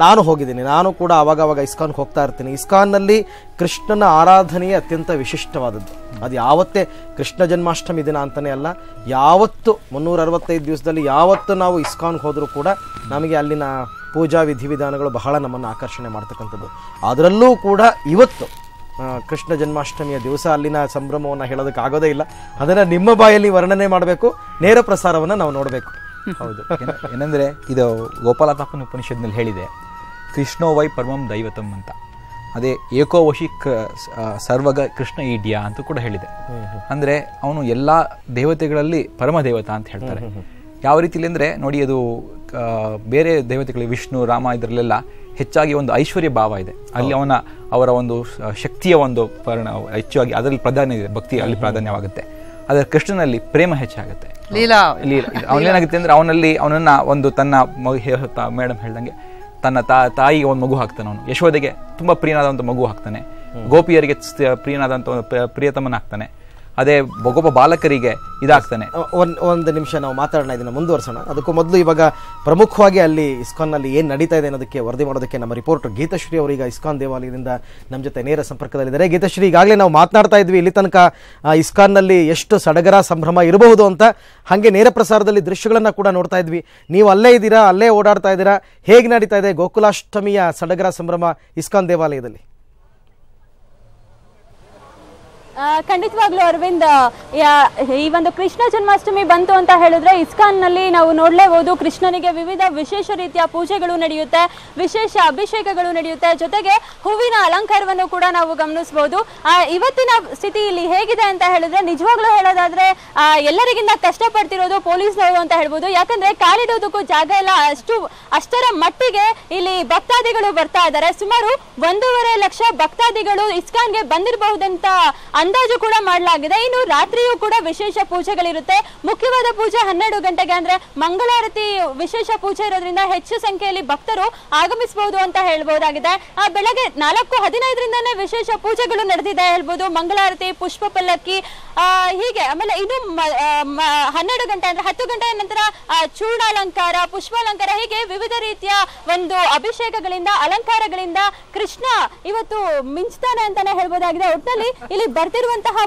ನಾನು ಹೋಗಿದ್ದೀನಿ, ನಾನು ಕೂಡ ಅವಾಗ ಇಸ್ಕಾನ್ ಹೋಗ್ತಾ ಇರ್ತೀನಿ. ಇಸ್ಕಾನ್ ನಲ್ಲಿ ಕೃಷ್ಣನ ಆರಾಧನೆಯೇ ಅತ್ಯಂತ ವಿಶಿಷ್ಟವಾದದ್ದು. ಅದು ಯಾವತ್ತೇ ಕೃಷ್ಣ ಜನ್ಮಾಷ್ಟಮಿ ದಿನ ಅಂತಾನೆ ಅಲ್ಲ, ಯಾವತ್ತು 365 ದಿವಸದಲ್ಲಿ ಯಾವತ್ತು ನಾವು ಇಸ್ಕಾನ್ಗೆ ಹೋದರೂ ಕೂಡ ನಮಗೆ ಅಲ್ಲಿನ ಪೂಜಾ ವಿಧಿವಿಧಾನಗಳು ಬಹಳ ನಮ್ಮನ್ನು ಆಕರ್ಷಣೆ ಮಾಡ್ತಕ್ಕಂಥದ್ದು. ಅದರಲ್ಲೂ ಕೂಡ ಇವತ್ತು ಕೃಷ್ಣ ಜನ್ಮಾಷ್ಟಮಿಯ ದಿವಸ ಅಲ್ಲಿನ ಸಂಭ್ರಮವನ್ನು ಹೇಳೋದಕ್ಕೆ ಆಗೋದೇ ಇಲ್ಲ. ಅದನ್ನು ನಿಮ್ಮ ಬಾಯಲ್ಲಿ ವರ್ಣನೆ ಮಾಡಬೇಕು, ನೇರ ಪ್ರಸಾರವನ್ನು ನಾವು ನೋಡಬೇಕು. ಹೌದು. ಏನಂದರೆ ಇದು ಗೋಪಾಲತಾಪನ ಉಪನಿಷತ್ನಲ್ಲಿ ಹೇಳಿದೆ, ಕೃಷ್ಣೋ ವೈ ಪರಮಂ ದೈವತಂ ಅಂತ. ಅದೇ ಏಕೋವಶಿ ಸರ್ವಗ ಕೃಷ್ಣ ಈಡ್ಯ ಅಂತ ಕೂಡ ಹೇಳಿದೆ. ಅಂದರೆ ಅವನು ಎಲ್ಲ ದೇವತೆಗಳಲ್ಲಿ ಪರಮ ದೇವತಾ ಅಂತ ಹೇಳ್ತಾರೆ. ಯಾವ ರೀತಿಲಿ ಅಂದರೆ ನೋಡಿ, ಅದು ಬೇರೆ ದೇವತೆಗಳು ವಿಷ್ಣು ರಾಮ ಇದರಲ್ಲೆಲ್ಲ ಹೆಚ್ಚಾಗಿ ಒಂದು ಐಶ್ವರ್ಯ ಭಾವ ಇದೆ, ಅಲ್ಲಿ ಅವರ ಒಂದು ಶಕ್ತಿಯ ಒಂದು ಹೆಚ್ಚಾಗಿ ಅದರಲ್ಲಿ ಪ್ರಾಧಾನ್ಯ ಇದೆ, ಭಕ್ತಿ ಅಲ್ಲಿ ಪ್ರಾಧಾನ್ಯವಾಗುತ್ತೆ. ಆದರೆ ಕೃಷ್ಣನಲ್ಲಿ ಪ್ರೇಮ ಹೆಚ್ಚಾಗುತ್ತೆ. ಅವನೇನಾಗುತ್ತೆ ಅಂದ್ರೆ ಅವನನ್ನ ಒಂದು ತನ್ನ ಮೇಡಮ್ ಹೇಳ್ದಂಗೆ ತನ್ನ ತಾಯಿಗೆ ಒಂದು ಮಗು ಹಾಕ್ತಾನೆ. ಅವನು ಯಶೋದೆಗೆ ತುಂಬಾ ಪ್ರಿಯನಾದಂಥ ಮಗು ಹಾಕ್ತಾನೆ, ಗೋಪಿಯರಿಗೆ ಪ್ರಿಯನಾದಂಥ ಪ್ರಿಯತಮನ ಹಾಕ್ತಾನೆ, ಅದೇ ಒಬ್ಬ ಬಾಲಕರಿಗೆ ಇದಾಗ್ತಾನೆ. ಒಂದು ನಿಮಿಷ ನಾವು ಮಾತಾಡೋಣ, ಇದನ್ನ ಮುಂದುವರ್ಸೋಣ. ಅದಕ್ಕೂ ಮೊದಲು ಇವಾಗ ಪ್ರಮುಖವಾಗಿ ಅಲ್ಲಿ ಇಸ್ಕಾನ್ನಲ್ಲಿ ಏನು ನಡೀತಾ ಇದೆ ಅನ್ನೋದಕ್ಕೆ ವರದಿ ಮಾಡೋದಕ್ಕೆ ನಮ್ಮ ರಿಪೋರ್ಟರ್ ಗೀತಾಶ್ರೀ ಅವರೀಗ ಇಸ್ಕಾನ್ ದೇವಾಲಯದಿಂದ ನಮ್ಮ ಜೊತೆ ನೇರ ಸಂಪರ್ಕದಲ್ಲಿದ್ದಾರೆ. ಗೀತಾಶ್ರೀ, ಈಗಾಗಲೇ ನಾವು ಮಾತನಾಡ್ತಾ ಇದ್ವಿ ಇಲ್ಲಿ ತನಕ ಇಸ್ಕಾನ್ನಲ್ಲಿ ಎಷ್ಟು ಸಡಗರ ಸಂಭ್ರಮ ಇರಬಹುದು ಅಂತ. ಹಾಗೆ ನೇರ ಪ್ರಸಾರದಲ್ಲಿ ದೃಶ್ಯಗಳನ್ನು ಕೂಡ ನೋಡ್ತಾ ಇದ್ವಿ. ನೀವು ಅಲ್ಲೇ ಇದ್ದೀರಾ, ಅಲ್ಲೇ ಓಡಾಡ್ತಾ ಇದ್ದೀರಾ. ಹೇಗೆ ನಡೀತಾ ಇದೆ ಗೋಕುಲಾಷ್ಟಮಿಯ ಸಡಗರ ಸಂಭ್ರಮ ಇಸ್ಕಾನ್ ದೇವಾಲಯದಲ್ಲಿ? ಖಂಡಿತವಾಗ್ಲೂ ಅರವಿಂದ್, ಈ ಒಂದು ಕೃಷ್ಣ ಜನ್ಮಾಷ್ಟಮಿ ಬಂತು ಅಂತ ಹೇಳಿದ್ರೆ ಇಸ್ಕಾನ್ನಲ್ಲಿ ನಾವು ನೋಡಲೇಬಹುದು. ಕೃಷ್ಣನಿಗೆ ವಿವಿಧ ವಿಶೇಷ ರೀತಿಯ ಪೂಜೆಗಳು ನಡೆಯುತ್ತೆ, ವಿಶೇಷ ಅಭಿಷೇಕಗಳು ನಡೆಯುತ್ತೆ, ಜೊತೆಗೆ ಹೂವಿನ ಅಲಂಕಾರವನ್ನು ಕೂಡ ನಾವು ಗಮನಿಸಬಹುದು. ಇವತ್ತಿನ ಸ್ಥಿತಿ ಇಲ್ಲಿ ಹೇಗಿದೆ ಅಂತ ಹೇಳಿದ್ರೆ, ನಿಜವಾಗ್ಲೂ ಹೇಳೋದಾದ್ರೆ ಎಲ್ಲರಿಗಿಂತ ಕಷ್ಟಪಡ್ತಿರೋದು ಪೊಲೀಸ್ನವರು ಅಂತ ಹೇಳ್ಬೋದು. ಯಾಕಂದ್ರೆ ಕಾಲಿಡೋದಕ್ಕೂ ಜಾಗ ಇಲ್ಲ, ಅಷ್ಟರ ಮಟ್ಟಿಗೆ ಇಲ್ಲಿ ಭಕ್ತಾದಿಗಳು ಬರ್ತಾ ಇದ್ದಾರೆ. ಸುಮಾರು 1.5 ಲಕ್ಷ ಭಕ್ತಾದಿಗಳು ಇಸ್ಕಾನ್ಗೆ ಬಂದಿರಬಹುದಂತ ಅಂದಾಜು ಕೂಡ ಮಾಡಲಾಗಿದೆ. ಇನ್ನು ರಾತ್ರಿಯೂ ಕೂಡ ವಿಶೇಷ ಪೂಜೆಗಳಿರುತ್ತೆ. ಮುಖ್ಯವಾದ ಪೂಜೆ 12 ಗಂಟೆಗೆ, ಅಂದ್ರೆ ಮಂಗಳಾರತಿ ವಿಶೇಷ ಪೂಜೆ ಇರೋದ್ರಿಂದ ಹೆಚ್ಚು ಸಂಖ್ಯೆಯಲ್ಲಿ ಭಕ್ತರು ಆಗಮಿಸಬಹುದು ಅಂತ ಹೇಳ್ಬಹುದಾಗಿದೆ. ಬೆಳಗ್ಗೆ 4:15ರಿಂದಾನೇ ವಿಶೇಷ ಪೂಜೆಗಳು ನಡೆದಿದೆ ಹೇಳ್ಬೋದು. ಮಂಗಳಾರತಿ, ಪುಷ್ಪ ಪಲ್ಲಕ್ಕಿ, ಹೀಗೆ. ಆಮೇಲೆ ಇನ್ನು 12 ಗಂಟೆ ಅಂದ್ರೆ 10 ಗಂಟೆಯ ನಂತರ ಚೂಡಾಲಂಕಾರ, ಪುಷ್ಪಾಲಂಕಾರ, ಹೀಗೆ ವಿವಿಧ ರೀತಿಯ ಒಂದು ಅಭಿಷೇಕಗಳಿಂದ, ಅಲಂಕಾರಗಳಿಂದ ಕೃಷ್ಣ ಇವತ್ತು ಮಿಂಚ್ತಾನೆ ಅಂತಾನೆ ಹೇಳ್ಬೋದಾಗಿದೆ. ಒಟ್ಟಿನಲ್ಲಿ ಇಲ್ಲಿ ಬರ್ತಿರುವಂತಹ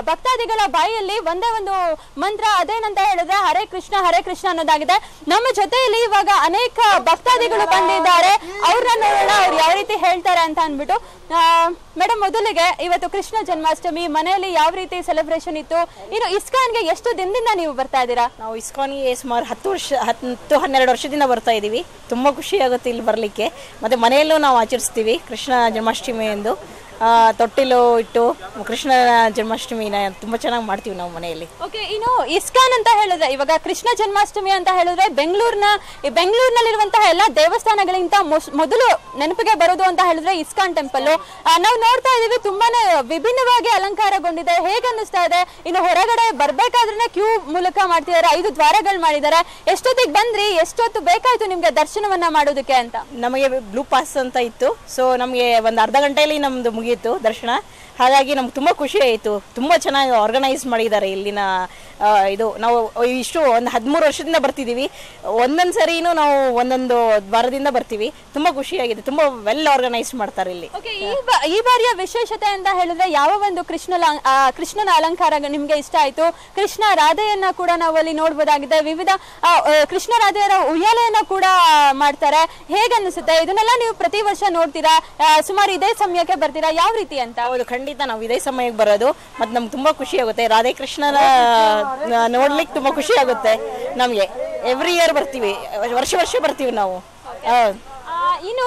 ಭಕ್ತಾದಿಗಳ ಬಾಯಿಯಲ್ಲಿ ಒಂದೇ ಒಂದು ಮಂತ್ರ, ಅದೇನಂತ ಹೇಳಿದ್ರೆ ಹರೇ ಕೃಷ್ಣ ಅನ್ನೋದಾಗಿದೆ. ನಮ್ಮ ಜೊತೆಯಲ್ಲಿ ಇವಾಗ ಅನೇಕ ಭಕ್ತಾದಿಗಳು ಬಂದಿದ್ದಾರೆ, ಅವ್ರನ್ನ ನೋಡೋಣ ಅವ್ರು ಯಾವ ರೀತಿ ಹೇಳ್ತಾರೆ ಅಂತ ಅಂದ್ಬಿಟ್ಟು. ಮೇಡಮ್, ಮೊದಲಿಗೆ ಇವತ್ತು ಕೃಷ್ಣ ಜನ್ಮಾಷ್ಟಮಿ ಮನೆಯಲ್ಲಿ ಯಾವ ರೀತಿ ಸೆಲೆಬ್ರೇಷನ್ ಇತ್ತು? ಇನ್ನು ಇಸ್ಕಾನ್ಗೆ ಎಷ್ಟು ದಿನದಿಂದ ನೀವು ಬರ್ತಾ ಇದ್ದೀರಾ? ನಾವು ಇಸ್ಕಾನ್ಗೆ ಸುಮಾರು 10-12 ವರ್ಷದಿಂದ ಬರ್ತಾ ಇದೀವಿ. ತುಂಬಾ ಖುಷಿ ಆಗುತ್ತೆ ಇಲ್ಲಿ ಬರ್ಲಿಕ್ಕೆ. ಮತ್ತೆ ಮನೆಯಲ್ಲೂ ನಾವು ಆಚರಿಸ್ತೀವಿ ಕೃಷ್ಣ ಜನ್ಮಾಷ್ಟಮಿ ಎಂದು. ತೊಟ್ಟಿಲು ಇಟ್ಟು ಕೃಷ್ಣ ಜನ್ಮಾಷ್ಟಮಿನ ತುಂಬಾ ಚೆನ್ನಾಗಿ ಮಾಡ್ತೀವಿ ನಾವು ಮನೆಯಲ್ಲಿ. ಓಕೆ, ಇನ್ನು ಇಸ್ಕಾನ್ ಅಂತ ಹೇಳಿದ್ರೆ, ಇವಾಗ ಕೃಷ್ಣ ಜನ್ಮಾಷ್ಟಮಿ ಅಂತ ಹೇಳಿದ್ರೆ ಬೆಂಗಳೂರಿನಲ್ಲಿರುವಂತಹ ಎಲ್ಲ ದೇವಸ್ಥಾನಗಳಿಗಿಂತ ಮೊದಲು ನೆನಪಿಗೆ ಬರೋದು ಅಂತ ಹೇಳಿದ್ರೆ ಇಸ್ಕಾನ್ ಟೆಂಪಲ್. ನಾವು ನೋಡ್ತಾ ಇದೀವಿ, ತುಂಬಾನೇ ವಿಭಿನ್ನವಾಗಿ ಅಲಂಕಾರಗೊಂಡಿದೆ. ಹೇಗೆ ಅನ್ನಿಸ್ತಾ ಇದೆ? ಇನ್ನು ಹೊರಗಡೆ ಬರ್ಬೇಕಾದ್ರೆ ಕ್ಯೂ ಮೂಲಕ ಮಾಡ್ತಿದ್ದಾರೆ, 5 ದ್ವಾರಗಳು ಮಾಡಿದ್ದಾರೆ. ಎಷ್ಟೊತ್ತಿಗೆ ಬಂದ್ರಿ? ಎಷ್ಟೊತ್ತು ಬೇಕಾಯ್ತು ನಿಮ್ಗೆ ದರ್ಶನವನ್ನ ಮಾಡೋದಕ್ಕೆ ಅಂತ? ನಮಗೆ ಬ್ಲೂ ಪಾಸ್ ಅಂತ ಇತ್ತು, ಸೊ ನಮಗೆ ಒಂದು ಅರ್ಧ ಗಂಟೆಯಲ್ಲಿ ನಮ್ದು ಮುಗಿಯಿತು ದರ್ಶನ. ಹಾಗಾಗಿ ನಮ್ಗೆ ತುಂಬ ಖುಷಿ ಆಯಿತು. ತುಂಬ ಚೆನ್ನಾಗಿ ಆರ್ಗನೈಸ್ ಮಾಡಿದ್ದಾರೆ ಇಲ್ಲಿನ ಇದು. ನಾವು ಇಷ್ಟು ಒಂದು 13 ವರ್ಷದಿಂದ ಬರ್ತಿದ್ದೀವಿ. ಒಂದೊಂದು ಸರಿನೂ ನಾವು ಒಂದೊಂದು ವಾರದಿಂದ ಬರ್ತೀವಿ. ತುಂಬ ಖುಷಿಯಾಗಿದೆ. ತುಂಬ ವೆಲ್ ಆರ್ಗನೈಸ್ ಮಾಡ್ತಾರೆ ಇಲ್ಲಿ. ಈ ಬಾರಿಯ ವಿಶೇಷತೆ ಅಂತ ಹೇಳಿದ್ರೆ ಯಾವ ಒಂದು ಕೃಷ್ಣನ ಅಲಂಕಾರ ನಿಮ್ಗೆ ಇಷ್ಟ ಆಯ್ತು? ಕೃಷ್ಣ ರಾಧೆಯನ್ನ ಕೂಡ ನಾವು ಅಲ್ಲಿ ನೋಡ್ಬೋದಾಗಿದೆ. ವಿವಿಧ ಕೃಷ್ಣ ರಾಧೆಯರ ಉಯ್ಯಾಲೆಯನ್ನ ಕೂಡ ಮಾಡ್ತಾರೆ. ಹೇಗನ್ನಿಸುತ್ತೆ? ಇದನ್ನೆಲ್ಲ ನೀವು ಪ್ರತಿ ವರ್ಷ ನೋಡ್ತೀರಾ? ಸುಮಾರು ಇದೇ ಸಮಯಕ್ಕೆ ಬರ್ತೀರಾ? ಯಾವ ರೀತಿ ಅಂತ? ಹೌದು, ಖಂಡಿತ ನಾವು ಇದೇ ಸಮಯಕ್ಕೆ ಬರೋದು. ಮತ್ತು ನಮ್ಗೆ ತುಂಬ ಖುಷಿ ಆಗುತ್ತೆ. ರಾಧೆ ಕೃಷ್ಣನ ನೋಡ್ಲಿಕ್ಕೆ ತುಂಬ ಖುಷಿ ಆಗುತ್ತೆ ನಮಗೆ. ಎವ್ರಿ ಇಯರ್ ಬರ್ತೀವಿ, ವರ್ಷ ಬರ್ತೀವಿ ನಾವು. ಇನ್ನು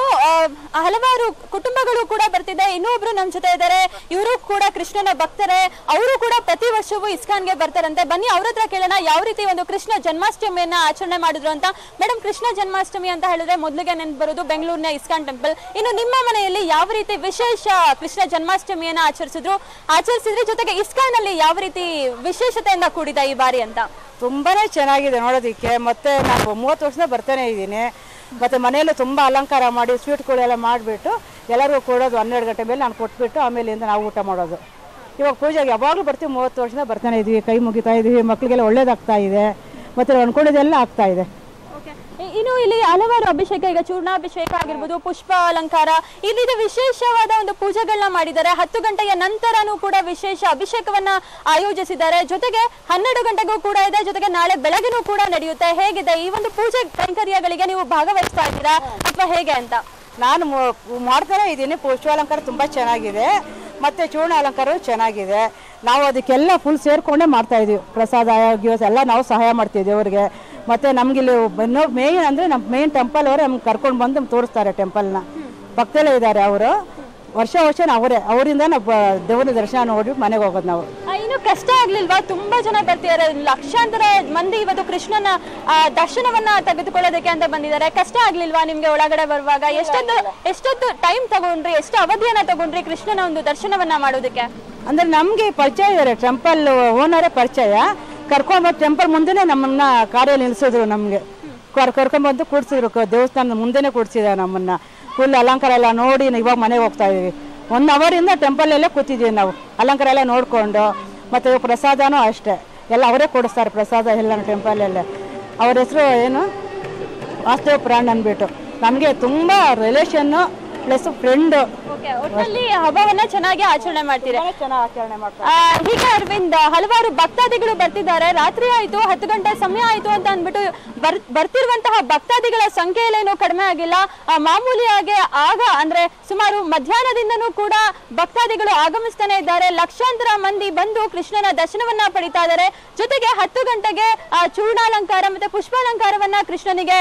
ಹಲವಾರು ಕುಟುಂಬಗಳು ಕೂಡ ಬರ್ತಿದೆ. ಇನ್ನೊಬ್ರು ನಮ್ಮ ಜೊತೆ ಇದ್ದಾರೆ. ಇವರು ಕೂಡ ಕೃಷ್ಣನ ಭಕ್ತರೇ. ಅವರು ಕೂಡ ಪ್ರತಿ ವರ್ಷವೂ ಇಸ್ಕಾನ್ಗೆ ಬರ್ತಾರಂತೆ. ಬನ್ನಿ ಅವ್ರ ಹತ್ರ ಕೇಳೋಣ ಯಾವ ರೀತಿ ಒಂದು ಕೃಷ್ಣ ಜನ್ಮಾಷ್ಟಮಿಯನ್ನ ಆಚರಣೆ ಮಾಡಿದ್ರು ಅಂತ. ಮೇಡಮ್, ಕೃಷ್ಣ ಜನ್ಮಾಷ್ಟಮಿ ಅಂತ ಹೇಳಿದ್ರೆ ಮೊದಲಿಗೆ ನೆನಪು ಬರೋದು ಬೆಂಗಳೂರಿನ ಇಸ್ಕಾನ್ ಟೆಂಪಲ್. ಇನ್ನು ನಿಮ್ಮ ಮನೆಯಲ್ಲಿ ಯಾವ ರೀತಿ ವಿಶೇಷ ಕೃಷ್ಣ ಜನ್ಮಾಷ್ಟಮಿಯನ್ನ ಆಚರಿಸಿದ್ರಿ? ಜೊತೆಗೆ ಇಸ್ಕಾನ್ ಅಲ್ಲಿ ಯಾವ ರೀತಿ ವಿಶೇಷತೆಯಿಂದ ಕೂಡಿದೆ ಈ ಬಾರಿ ಅಂತ? ತುಂಬಾನೇ ಚೆನ್ನಾಗಿದೆ ನೋಡೋದಿಕ್ಕೆ. ಮತ್ತೆ ನಾನು 30 ವರ್ಷದಿಂದ ಬರ್ತಾನೆ ಇದ್ದೀನಿ. ಮತ್ತು ಮನೆಯಲ್ಲೂ ತುಂಬ ಅಲಂಕಾರ ಮಾಡಿ ಸ್ವೀಟ್ಗಳೆಲ್ಲ ಮಾಡಿಬಿಟ್ಟು ಎಲ್ಲರಿಗೂ ಕೊಡೋದು. 12 ಗಂಟೆ ಮೇಲೆ ನಾನು ಕೊಟ್ಬಿಟ್ಟು ಆಮೇಲಿಂದ ನಾವು ಊಟ ಮಾಡೋದು. ಇವಾಗ ಪೂಜೆಗೆ ಯಾವಾಗಲೂ ಬರ್ತೀವಿ. 30 ವರ್ಷದಿಂದ ಬರ್ತಾನೆ ಇದ್ದೀವಿ. ಕೈ ಮುಗಿತಾ ಇದ್ದೀವಿ. ಮಕ್ಕಳಿಗೆಲ್ಲ ಒಳ್ಳೇದಾಗ್ತಾ ಇದೆ. ಮತ್ತು ಅಂದ್ಕೊಂಡಿದ್ದೆಲ್ಲ ಆಗ್ತಾ ಇದೆ. ಇನ್ನು ಇಲ್ಲಿ ಹಲವಾರು ಅಭಿಷೇಕ, ಈಗ ಚೂರ್ಣಾಭಿಷೇಕ ಆಗಿರ್ಬೋದು, ಪುಷ್ಪ ಅಲಂಕಾರ, ಇಲ್ಲಿ ವಿಶೇಷವಾದ ಒಂದು ಪೂಜೆಗಳನ್ನ ಮಾಡಿದ್ದಾರೆ. 10 ಗಂಟೆಯ ನಂತರನೂ ಕೂಡ ವಿಶೇಷ ಅಭಿಷೇಕವನ್ನ ಆಯೋಜಿಸಿದ್ದಾರೆ. ಜೊತೆಗೆ 12 ಗಂಟೆಗೂ ಕೂಡ ಇದೆ. ಜೊತೆಗೆ ನಾಳೆ ಬೆಳಗ್ಗೆನೂ ಕೂಡ ನಡೆಯುತ್ತೆ. ಹೇಗಿದೆ ಈ ಒಂದು ಪೂಜೆ ಕೈಂಕರ್ಯಗಳಿಗೆ? ನೀವು ಭಾಗವಹಿಸ್ತಾ ಇದ್ದೀರಾ ಅಥವಾ ಹೇಗೆ ಅಂತ? ನಾನು ಮಾಡ್ತಾನೆ ಇದ್ದೀನಿ. ಪುಷ್ಪಾಲಂಕಾರ ತುಂಬ ಚೆನ್ನಾಗಿದೆ. ಮತ್ತು ಚೂರ್ಣ ಅಲಂಕಾರವೂ ಚೆನ್ನಾಗಿದೆ. ನಾವು ಅದಕ್ಕೆಲ್ಲ ಫುಲ್ ಸೇರಿಕೊಂಡೇ ಮಾಡ್ತಾ ಇದ್ದೀವಿ. ಪ್ರಸಾದ ಎಲ್ಲ ನಾವು ಸಹಾಯ ಮಾಡ್ತೀವಿ ದೇವರಿಗೆ. ಮತ್ತು ನಮಗಿಲ್ಲಿ ಮೇಯ್ನ್ ಅಂದರೆ ನಮ್ಮ ಮೇಯ್ನ್ ಟೆಂಪಲ್ ಅವರೇ ನಮ್ಗೆ ಕರ್ಕೊಂಡು ಬಂದು ತೋರಿಸ್ತಾರೆ ಟೆಂಪಲ್ನ. ಪಕ್ಕದಲ್ಲೇ ಇದ್ದಾರೆ ಅವರು. ವರ್ಷ ಅವರಿಂದ ನಾವು ದೇವರ ದರ್ಶನ ನೋಡಿ ಮನೆಗೆ ಹೋಗೋದು ನಾವು. ಇನ್ನು ಕಷ್ಟ ಆಗ್ಲಿಲ್ವಾ? ತುಂಬಾ ಜನ ಬರ್ತಿದ್ದಾರೆ. ಲಕ್ಷಾಂತರ ಮಂದಿ ಇವತ್ತು ಕೃಷ್ಣನ ದರ್ಶನವನ್ನ ತೆಗೆದುಕೊಳ್ಳೋದಕ್ಕೆ ಅಂತ ಬಂದಿದ್ದಾರೆ. ಕಷ್ಟ ಆಗ್ಲಿಲ್ವಾ ನಿಮ್ಗೆ ಒಳಗಡೆ ಬರುವಾಗ? ಎಷ್ಟೊತ್ತು ಟೈಮ್ ತಗೊಂಡ್ರಿ? ಎಷ್ಟು ಅವಧಿಯನ್ನ ತಗೊಂಡ್ರಿ ಕೃಷ್ಣನ ಒಂದು ದರ್ಶನವನ್ನ ಮಾಡೋದಕ್ಕೆ? ಅಂದರೆ ನಮಗೆ ಪರಿಚಯ ಇದ್ದಾರೆ. ಟೆಂಪಲ್ ಓನರೇ ಪರಿಚಯ. ಕರ್ಕೊಂಡ್ಬಂದು ಟೆಂಪಲ್ ಮುಂದೆನೇ ನಮ್ಮನ್ನ ಕಾರಲ್ಲಿ ನಿಲ್ಲಿಸಿದ್ರು. ನಮಗೆ ಕರ್ಕೊಂಡ್ಬಂದು ಕೂಡ್ಸಿದ್ರು. ದೇವಸ್ಥಾನದ ಮುಂದೆನೇ ಕೂಡ್ಸಿದ್ದಾರೆ ನಮ್ಮನ್ನ. ಫುಲ್ ಅಲಂಕಾರ ಎಲ್ಲ ನೋಡಿ ಇವಾಗ ಮನೆಗೆ ಹೋಗ್ತಾ ಇದೀವಿ. 1 ಅವರಿಂದ ಟೆಂಪಲಲ್ಲೇ ಕೂತಿದ್ದೀವಿ ನಾವು. ಅಲಂಕಾರ ಎಲ್ಲ ನೋಡಿಕೊಂಡು. ಮತ್ತು ಪ್ರಸಾದನೂ ಅಷ್ಟೇ ಎಲ್ಲ ಅವರೇ ಕೊಡಿಸ್ತಾರೆ. ಪ್ರಸಾದ ಎಲ್ಲ ಟೆಂಪಲಲ್ಲೇ. ಅವ್ರ ಹೆಸರು ಏನು, ವಾಸುದೇವ ಪ್ರಾಣ್ ಅಂದ್ಬಿಟ್ಟು. ನಮಗೆ ತುಂಬ ರಿಲೇಷನ್ನು ಪ್ಲಸ್ ಫ್ರೆಂಡು. ಒಟ್ಟಲ್ಲಿ ಹಬ್ಬವನ್ನ ಚೆನ್ನಾಗಿ ಆಚರಣೆ ಮಾಡ್ತೀರಾ? ಚೆನ್ನಾಗಿ ಆಚರಣೆ ಮಾಡ್ತಾರೆ. ಹೀಗೆ ಅರವಿಂದ್, ಹಲವಾರು ಭಕ್ತಾದಿಗಳು ಬರ್ತಿದ್ದಾರೆ. ರಾತ್ರಿ ಆಯ್ತು, 10 ಗಂಟೆ ಸಮಯ ಆಯ್ತು ಅಂತ ಅಂದ್ಬಿಟ್ಟು ಬರ್ತಿರುವಂತಹ ಭಕ್ತಾದಿಗಳ ಸಂಖ್ಯೆಯಲ್ಲೇನು ಕಡಿಮೆ ಆಗಿಲ್ಲ. ಮಾಮೂಲಿಯಾಗಿ ಆಗ ಅಂದ್ರೆ ಸುಮಾರು ಮಧ್ಯಾಹ್ನದಿಂದನೂ ಕೂಡ ಭಕ್ತಾದಿಗಳು ಆಗಮಿಸ್ತಾನೆ ಇದ್ದಾರೆ. ಲಕ್ಷಾಂತರ ಮಂದಿ ಬಂದು ಕೃಷ್ಣನ ದರ್ಶನವನ್ನ ಪಡಿತಾ ಇದ್ದಾರೆ. ಜೊತೆಗೆ 10 ಗಂಟೆಗೆ ಚೂರ್ಣಾಲಂಕಾರ ಮತ್ತೆ ಪುಷ್ಪಾಲಂಕಾರವನ್ನ ಕೃಷ್ಣನಿಗೆ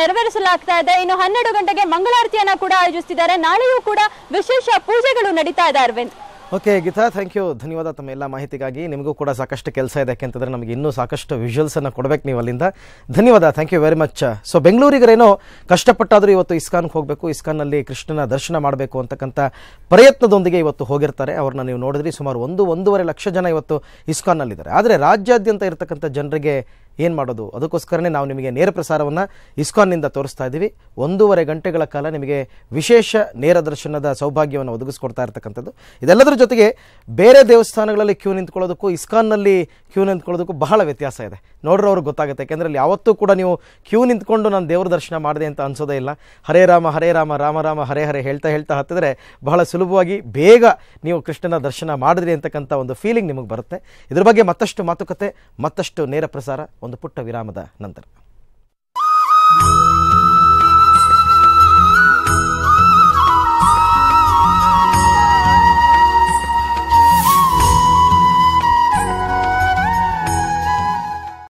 ನೆರವೇರಿಸಲಾಗ್ತಾ ಇದೆ. ಇನ್ನು 12 ಗಂಟೆಗೆ ಮಂಗಳಾರತಿಯನ್ನ ಕೂಡ ಆಯೋಜಿಸ್ತಿದ್ದಾರೆ. ನಾಳೆಯೂ ಕೂಡ ವಿಶೇಷ ಪೂಜೆಗಳು ನಡೀತಾ ಇದೆ. Arvind, okay Geetha, thank you, ಧನ್ಯವಾದ ತಮ್ಮ ಎಲ್ಲ ಮಾಹಿತಿಗಾಗಿ. ನಿಮಗೂ ಕೂಡ ಸಾಕಷ್ಟು ಕೆಲಸ ಇದೆ. ಯಾಕೆಂತಂದರೆ ನಮಗೆ ಇನ್ನೂ ಸಾಕಷ್ಟು ವಿಜುವಲ್ಸನ್ನು ಕೊಡಬೇಕು ನೀವು ಅಲ್ಲಿಂದ. ಧನ್ಯವಾದ, thank you very much. So ಬೆಂಗಳೂರಿಗರೇನೋ ಕಷ್ಟಪಟ್ಟಾದರೂ ಇವತ್ತು ಇಸ್ಕಾನ್ಗೆ ಹೋಗಬೇಕು, ಇಸ್ಕಾನ್ನಲ್ಲಿ ಕೃಷ್ಣನ ದರ್ಶನ ಮಾಡಬೇಕು ಅಂತಕ್ಕಂಥ ಪ್ರಯತ್ನದೊಂದಿಗೆ ಇವತ್ತು ಹೋಗಿರ್ತಾರೆ. ಅವ್ರನ್ನ ನೀವು ನೋಡಿದ್ರಿ. ಸುಮಾರು 1-1.5 ಲಕ್ಷ ಜನ ಇವತ್ತು ಇಸ್ಕಾನ್ನಲ್ಲಿದ್ದಾರೆ. ಆದರೆ ರಾಜ್ಯಾದ್ಯಂತ ಇರತಕ್ಕಂಥ ಜನರಿಗೆ ಏನು ಮಾಡೋದು? ಅದಕ್ಕೋಸ್ಕರನೇ ನಾವು ನಿಮಗೆ ನೇರ ಪ್ರಸಾರವನ್ನು ಇಸ್ಕಾನ್ನಿಂದ ತೋರಿಸ್ತಾ ಇದ್ದೀವಿ. 1.5 ಗಂಟೆಗಳ ಕಾಲ ನಿಮಗೆ ವಿಶೇಷ ನೇರ ದರ್ಶನದ ಸೌಭಾಗ್ಯವನ್ನು ಒದಗಿಸ್ಕೊಡ್ತಾ ಇರ್ತಕ್ಕಂಥದ್ದು. ಇದೆಲ್ಲದರ ಜೊತೆಗೆ ಬೇರೆ ದೇವಸ್ಥಾನಗಳಲ್ಲಿ ಕ್ಯೂ ನಿಂತ್ಕೊಳ್ಳೋದಕ್ಕೂ ಇಸ್ಕಾನ್ನಲ್ಲಿ ಕ್ಯೂ ನಿಂತ್ಕೊಳ್ಳೋದಕ್ಕೂ ಬಹಳ ವ್ಯತ್ಯಾಸ ಇದೆ. ನೋಡ್ರೆ ಅವ್ರಿಗೆ ಗೊತ್ತಾಗುತ್ತೆ. ಯಾಕೆಂದರೆ ಅಲ್ಲಿ ಯಾವತ್ತೂ ಕೂಡ ನೀವು ಕ್ಯೂ ನಿಂತ್ಕೊಂಡು ನಾನು ದೇವರ ದರ್ಶನ ಮಾಡಿದೆ ಅಂತ ಅನ್ಸೋದೇ ಇಲ್ಲ. ಹರೇ ರಾಮ ರಾಮ ರಾಮ ಹರೇ ಹರೇ ಹೇಳ್ತಾ ಹತ್ತಿದ್ರೆ ಬಹಳ ಸುಲಭವಾಗಿ ಬೇಗ ನೀವು ಕೃಷ್ಣನ ದರ್ಶನ ಮಾಡಿದ್ರಿ ಅಂತಕ್ಕಂಥ ಒಂದು ಫೀಲಿಂಗ್ ನಿಮಗೆ ಬರುತ್ತೆ. ಇದ್ರ ಬಗ್ಗೆ ಮತ್ತಷ್ಟು ಮಾತುಕತೆ, ಮತ್ತಷ್ಟು ನೇರ ಪ್ರಸಾರ ಒಂದು ಪುಟ್ಟ ವಿರಾಮದ ನಂತರ.